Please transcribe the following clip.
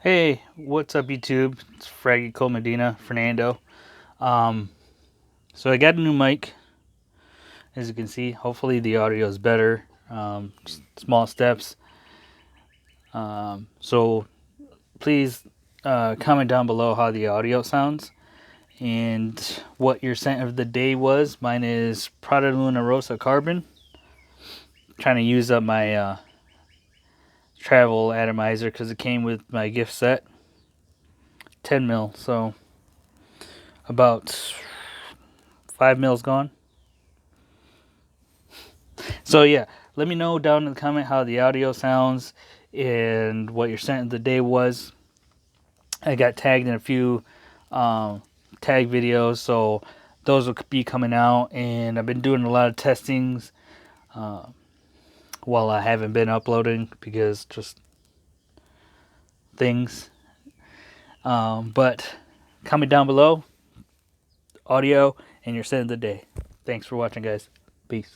Hey, what's up YouTube? It's Fraggy Cole Medina, Fernando. Um, so I got a new mic, as you can see. Hopefully the audio is better. Just small steps. So please comment down below how the audio sounds and what your scent of the day was. Mine is Prada Luna Rosa Carbon. Trying to use up my travel atomizer because it came with my gift set. 10 mil, so about 5 mils gone. So yeah, let me know down in the comment how the audio sounds and what your scent of the day was. I got tagged in a few tag videos, so those will be coming out. And I've been doing a lot of testings while I haven't been uploading because just things. But comment down below audio and your scent of the day. Thanks for watching, guys. Peace.